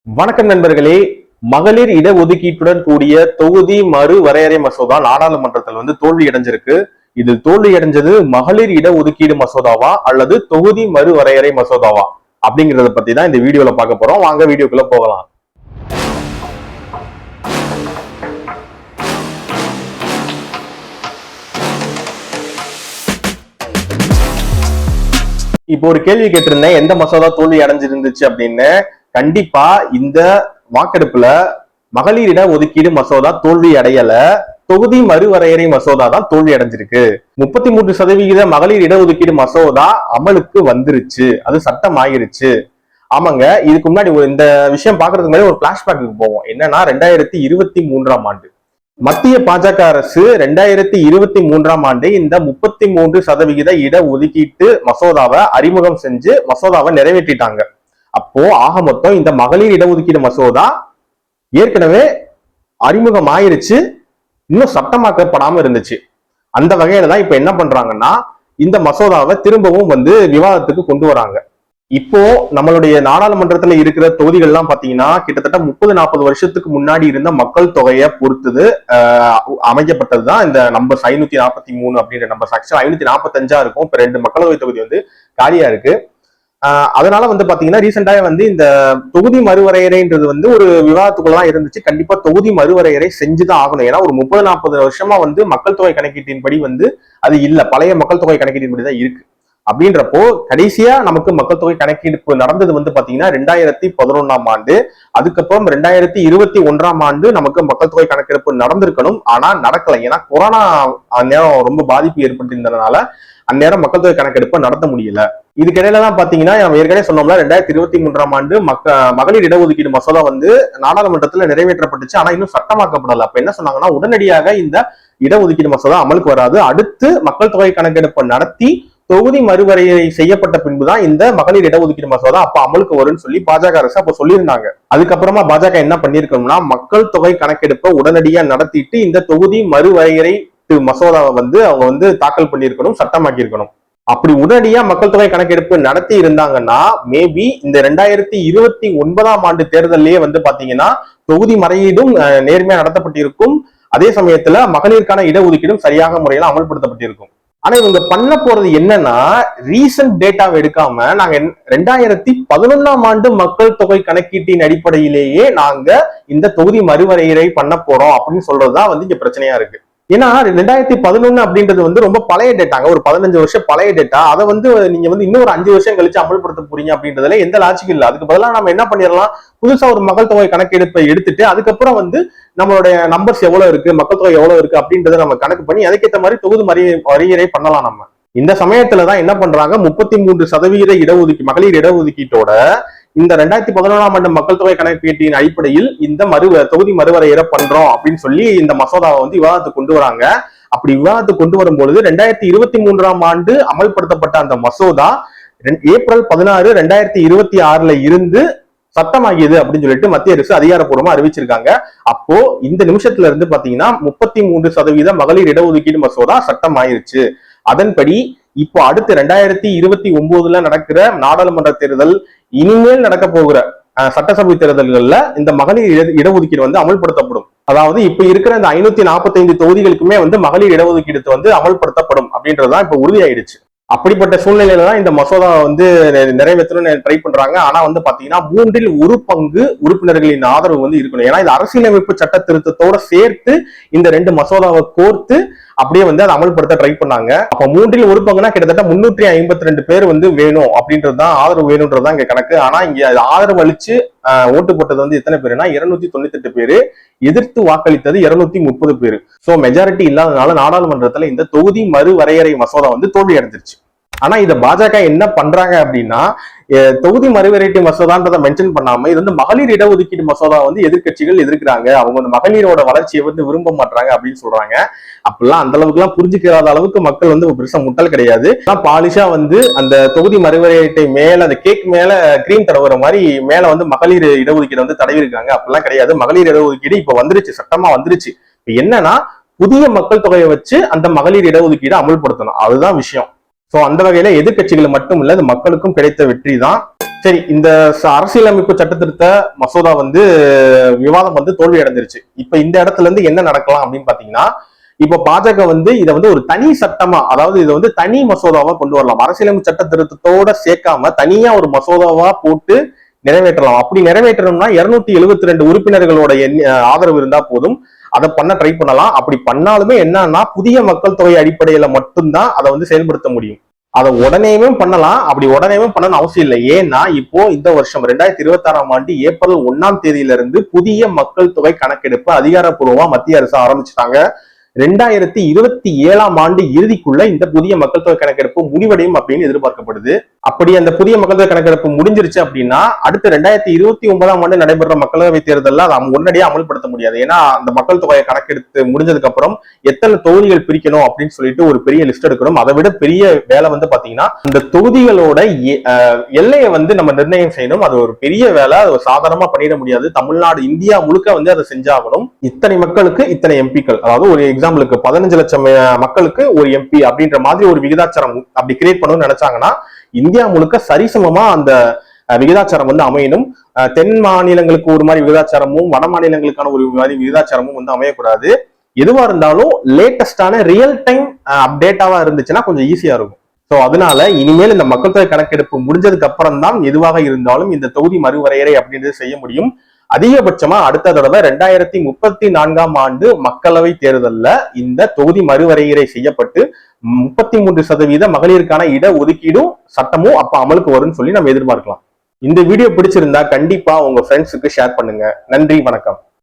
வணக்கம் நண்பர்களே. மகளிர் இடஒதுக்கீட்டுடன் கூடிய தொகுதி மறு வரையறை மசோதா நாடாளுமன்றத்தில் தோல்வி அடைஞ்சிருக்கு. இதில் தோல்வி அடைஞ்சது மகளிர் இடஒதுக்கீடு மசோதாவா அல்லது தொகுதி மறு வரையறை மசோதாவா அப்படிங்கறத பத்தி தான் இந்த வீடியோல பார்க்க போறோம். வாங்க வீடியோக்குள்ள போகலாம். இப்போ ஒரு கேள்வி கேட்டிருந்தேன், எந்த மசோதா தோல்வி அடைஞ்சிருந்துச்சு அப்படின்னு. கண்டிப்பா இந்த வாக்கெடுப்புல மகளிர் இட ஒதுக்கீடு மசோதா தோல்வி அடையல, தொகுதி மறுவரையறை மசோதா தான் தோல்வி அடைஞ்சிருக்கு. 33% மகளிர் இடஒதுக்கீடு மசோதா அமலுக்கு வந்துருச்சு, அது சட்டம் ஆயிருச்சு. ஆமாங்க, இதுக்கு முன்னாடி இந்த விஷயம் பாக்குறதுக்கு முன்னாடி ஒரு பிளாஷ்பேக்கு போவோம். என்னன்னா 2023 ஆண்டு மத்திய பாஜக அரசு 2023 ஆண்டு இந்த 33% இட ஒதுக்கீட்டு மசோதாவை அறிமுகம் செஞ்சு மசோதாவை நிறைவேற்றிட்டாங்க. அப்போ ஆக மொத்தம் இந்த மகளிர் இடஒதுக்கீடு மசோதா ஏற்கனவே அறிமுகம் ஆயிருச்சு, இன்னும் சட்டமாக்கப்படாம இருந்துச்சு. அந்த வகையில தான் இப்ப என்ன பண்றாங்கன்னா இந்த மசோதாவை திரும்பவும் விவாதத்துக்கு கொண்டு வராங்க. இப்போ நம்மளுடைய நாடாளுமன்றத்துல இருக்கிற தொகுதிகள்லாம் பாத்தீங்கன்னா கிட்டத்தட்ட 30-40 வருஷத்துக்கு முன்னாடி இருந்த மக்கள் தொகையை பொறுத்தது அமைக்கப்பட்டதுதான் இந்த நம்பர் 543 அப்படின்ற நம்பர். ஆக்சுவலா 545 இருக்கும். இப்ப 2 மக்களவை தொகுதி காலியா இருக்கு. அதனால பாத்தீங்கன்னா ரீசெண்டா இந்த தொகுதி மறுவரையறைன்றது ஒரு விவாதத்துக்குள்ளதான் இருந்துச்சு. கண்டிப்பா தொகுதி மறுவரையறை செஞ்சுதான் ஆகணும். ஏன்னா ஒரு 30-40 வருஷமா மக்கள் தொகை கணக்கீட்டின்படி அது இல்ல, பழைய மக்கள் தொகை கணக்கீட்டின்படி தான் இருக்கு. அப்படின்றப்போ கடைசியா நமக்கு மக்கள் தொகை கணக்கெடுப்பு நடந்தது பாத்தீங்கன்னா 2011 ஆண்டு. அதுக்கப்புறம் 2021 ஆண்டு நமக்கு மக்கள் தொகை கணக்கெடுப்பு நடந்திருக்கணும், ஆனா நடக்கல. ஏன்னா கொரோனா அந்நேரம் ரொம்ப பாதிப்பு ஏற்பட்டிருந்ததுனால அந்நேரம் மக்கள் தொகை கணக்கெடுப்பு நடத்த முடியல. இதுக்கிடையில தான் பாத்தீங்கன்னா நம்ம ஏற்கனவே சொன்னோம்ல, 2023 ஆண்டு மகளிர் இடஒதுக்கீடு மசோதா நாடாளுமன்றத்துல நிறைவேற்றப்பட்டுச்சு, ஆனா இன்னும் சட்டமாக்கப்படல. அப்ப என்ன சொன்னாங்கன்னா உடனடியாக இந்த இடஒதுக்கீடு மசோதா அமலுக்கு வராது, அடுத்து மக்கள் தொகை கணக்கெடுப்பு நடத்தி தொகுதி மறுவரையறை செய்யப்பட்ட பின்புதான் இந்த மகளிர் இடஒதுக்கீடு மசோதா அப்ப அமலுக்கு வரும்னு சொல்லி பாஜக அரசு அப்ப சொல்லியிருந்தாங்க. அதுக்கப்புறமா பாஜக என்ன பண்ணிருக்கணும்னா மக்கள் தொகை கணக்கெடுப்பை உடனடியா நடத்திட்டு இந்த தொகுதி மறுவரையறை மசோதாவை அவங்க தாக்கல் பண்ணியிருக்கணும், சட்டமாக்கி இருக்கணும். அப்படி உடனடியா மக்கள் தொகை கணக்கெடுப்பு நடத்தி இருந்தாங்கன்னா மேபி இந்த 2029 ஆண்டு தேர்தலையே பாத்தீங்கன்னா தொகுதி மறையீடும் நேர்மையா நடத்தப்பட்டிருக்கும். அதே சமயத்துல மகளிருக்கான இடஒதுக்கீடும் சரியாக முறையில அமல்படுத்தப்பட்டிருக்கும். ஆனா இவங்க பண்ண போறது என்னன்னா ரீசன்ட் டேட்டாவை எடுக்காம நாங்க 2011 ஆண்டு மக்கள் தொகை கணக்கீட்டின் அடிப்படையிலேயே நாங்க இந்த தொகுதி மறுவரையறை பண்ண போறோம் அப்படின்னு சொல்றதுதான் இங்க பிரச்சனையா இருக்கு. ஏன்னா 2011 அப்படின்றது ரொம்ப பழைய டேட்டாங்க, ஒரு 15 வருஷம் பழைய டேட்டா. அதை நீங்க இன்னொரு 5 வருஷம் கழிச்சு அமல்படுத்த போறீங்க அப்படின்றதுல எந்த லாஜிக்கும் இல்லை. அதுக்கு பதிலாக நம்ம என்ன பண்ணிடலாம், புதுசா ஒரு மக்கள் தொகை கணக்கெடுப்பை எடுத்துட்டு அதுக்கப்புறம் நம்மளுடைய நம்பர்ஸ் எவ்வளவு இருக்கு, மக்கள் தொகை எவ்வளவு இருக்கு அப்படின்றத நம்ம கணக்கு பண்ணி அதுக்கேற்ற மாதிரி தொகுதி வரையறை பண்ணலாம். நம்ம இந்த சமயத்துலதான் என்ன பண்றாங்க, 33% இடஒதுக்கீடு மகளிர் இடஒதுக்கீட்டோட இந்த 2011 ஆண்டு மக்கள் தொகை கணக்கீட்டின் அடிப்படையில் இந்த தொகுதி மறுவரையறை பண்றோம் அப்படின்னு சொல்லி இந்த மசோதாவை விவாதத்துக்கு கொண்டு வராங்க. அப்படி விவாதத்துக்கு கொண்டு வரும்பொழுது 2023 ஆண்டு அமல்படுத்தப்பட்ட அந்த மசோதா ஏப்ரல் 16, 2026 இருந்து சட்டமாகியது அப்படின்னு சொல்லிட்டு மத்திய அரசு அதிகாரப்பூர்வமா அறிவிச்சிருக்காங்க. அப்போ இந்த நிமிஷத்துல இருந்து பாத்தீங்கன்னா 33% மகளிர் இடஒதுக்கீடு மசோதா சட்டம் ஆயிருச்சு. அதன்படி இப்போ அடுத்து 2029 நடக்கிற நாடாளுமன்ற தேர்தல், இனிமேல் நடக்க போகிற சட்டசபை தேர்தல்கள்ல இந்த மகளிர் இடஒதுக்கீடு அமல்படுத்தப்படும். அதாவது இப்ப இருக்கிற இந்த 545 தொகுதிகளுக்குமே மகளிர் இடஒதுக்கீடு அமல்படுத்தப்படும் அப்படின்றதுதான் இப்ப உறுதியாயிடுச்சு. அப்படிப்பட்ட சூழ்நிலையில தான் இந்த மசோதா நிறைவேற்றணும்னு ட்ரை பண்றாங்க. ஆனா பாத்தீங்கன்னா 1/3 உறுப்பினர்களின் ஆதரவு இருக்கணும். ஏன்னா இது அரசியலமைப்பு சட்ட திருத்தத்தோட சேர்த்து இந்த 2 மசோதாவை கோர்த்து அப்படியே அதை அமல்படுத்த ட்ரை பண்ணாங்க. அப்ப 1/3 கிட்டத்தட்ட 352 பேர் வேணும் அப்படின்றதுதான், ஆதரவு வேணும்ன்றதுதான் இங்க கணக்கு. ஆனா இங்க ஆதரவு அளிச்சு ஓட்டு போட்டது எத்தனை பேருனா 298 பேரு, எதிர்த்து வாக்களித்தது 230 பேரு. சோ மெஜாரிட்டி இல்லாதனால நாடாளுமன்றத்துல இந்த தொகுதி மறுவரையறை மசோதா தோல்வி அடைஞ்சிருச்சு. ஆனா இத பாஜக என்ன பண்றாங்க அப்படின்னா தொகுதி மறுவரையறை மசோதான்றதை மென்ஷன் பண்ணாம இது மகளிர் இடஒதுக்கீடு மசோதா எதிர்கட்சிகள் எதிர்க்கிறாங்க, அவங்க மகளிரோட வளர்ச்சியை விரும்ப மாட்டாங்க அப்படின்னு சொல்றாங்க. அப்படிலாம் அந்த அளவுக்கு எல்லாம் புரிஞ்சுக்கிறாத அளவுக்கு மக்கள் பெருசா முட்டல் கிடையாது. பாலிஷா அந்த தொகுதி மறுவரையறை மேல அந்த கேக் மேல கிரீம் தடவுற மாதிரி மேல மகளிர் இடஒதுக்கீடு தடவி இருக்காங்க. அப்படிலாம் கிடையாது. மகளிர் இடஒதுக்கீடு இப்ப வந்துருச்சு, சட்டமா வந்துருச்சு. என்னன்னா புதிய மக்கள் தொகையை வச்சு அந்த மகளிர் இடஒதுக்கீடு அமல்படுத்தணும், அதுதான் விஷயம். சோ அந்த வகையில எதிர்கட்சிகள் மட்டும் இல்ல, இது மக்களுக்கும் கிடைத்த வெற்றி தான். சரி, இந்த அரசியலமைப்பு சட்டத்திருத்த மசோதா விவாதம் தோல்வி அடைஞ்சிருச்சு. இப்ப இந்த இடத்துல இருந்து என்ன நடக்கலாம் அப்படின்னு பாத்தீங்கன்னா, இப்ப பாஜக இதை ஒரு தனி சட்டமா, அதாவது இதை தனி மசோதாவா கொண்டு வரலாம். அரசியலமைப்பு சட்ட திருத்தத்தோட சேர்க்காம தனியா ஒரு மசோதாவா போட்டு நிறைவேற்றலாம். அப்படி நிறைவேற்றணும்னா 272 உறுப்பினர்களோட ஆதரவு இருந்தா போதும். அதை பண்ண ட்ரை பண்ணலாம். அப்படி பண்ணாலுமே என்னன்னா, புதிய மக்கள் தொகை அடிப்படையில மட்டும்தான் அதை செயல்படுத்த முடியும். அதை உடனேயும் பண்ணலாம். அப்படி உடனேயும் பண்ணணும்னு அவசியம் இல்லை. ஏன்னா இப்போ இந்த வருஷம் 2026ஆம் ஆண்டு ஏப்ரல் 1ஆம் தேதியிலிருந்து புதிய மக்கள் தொகை கணக்கெடுப்பு அதிகாரப்பூர்வமா மத்திய அரசு ஆரம்பிச்சுட்டாங்க. 2027ஆம் ஆண்டு இறுதிக்குள்ள இந்த புதிய மக்கள் தொகை கணக்கெடுப்பு முடிவடையும் அப்படின்னு எதிர்பார்க்கப்படுது. அப்படி அந்த புதிய மக்கள் தொகை கணக்கெடுப்பு முடிஞ்சிருச்சு அப்படின்னா அடுத்து 2029ஆம் ஆண்டு நடைபெற மக்களவை தேர்தலில் அதை உடனடியே அமல்படுத்த முடியாது. ஏன்னா அந்த மக்கள் தொகையை கணக்கெடுத்து முடிஞ்சதுக்கு அப்புறம் எத்தனை தொகுதிகள் பிரிக்கணும் அப்படின்னு சொல்லிட்டு ஒரு பெரிய லிஸ்ட் எடுக்கணும். அதை விட பெரிய வேலை பாத்தீங்கன்னா இந்த தொகுதிகளோட எல்லையை நம்ம நிர்ணயம் செய்யணும். அது ஒரு பெரிய வேலை. அது சாதாரணமா பண்ணிட முடியாது. தமிழ்நாடு, இந்தியா முழுக்க அதை செஞ்சாகணும். இத்தனை மக்களுக்கு இத்தனை எம்பிக்கள், அதாவது ஒரு எக்ஸாம்பிளுக்கு 15 லட்சம் மக்களுக்கு ஒரு எம்பி அப்படின்ற மாதிரி ஒரு விகிதாச்சாரம் அப்படி கிரியேட் பண்ணணும்னு நினைச்சாங்கன்னா இந்தியா முழுக்க சரிசமமா அந்த விகிதாச்சாரம் அமையணும். தென் மாநிலங்களுக்கு ஒரு மாதிரி விகிதாச்சாரமும் வட மாநிலங்களுக்கான ஒரு மாதிரி விகிதாச்சாரமும் அமையக்கூடாது. எதுவா இருந்தாலும் லேட்டஸ்டான ரியல் டைம் அப்டேட்டாவா இருந்துச்சுன்னா கொஞ்சம் ஈஸியா இருக்கும். சோ அதனால இனிமேல் இந்த மக்கள் தொகை கணக்கெடுப்பு முடிஞ்சதுக்கு அப்புறம் தான் எதுவாக இருந்தாலும் இந்த தொகுதி மறுவரையறை அப்படின்றது செய்ய முடியும். அதிகபட்சமா அடுத்த தடவை 2034ஆம் ஆண்டு மக்களவை தேர்தல்ல இந்த தொகுதி மறுவரையறை செய்யப்பட்டு 33% மகளிருக்கான இட ஒதுக்கீடும் சட்டமும் அப்ப அமலுக்கு வரும்னு சொல்லி நம்ம எதிர்பார்க்கலாம். இந்த வீடியோ பிடிச்சிருந்தா கண்டிப்பா உங்க ஃப்ரெண்ட்ஸுக்கு ஷேர் பண்ணுங்க. நன்றி, வணக்கம்.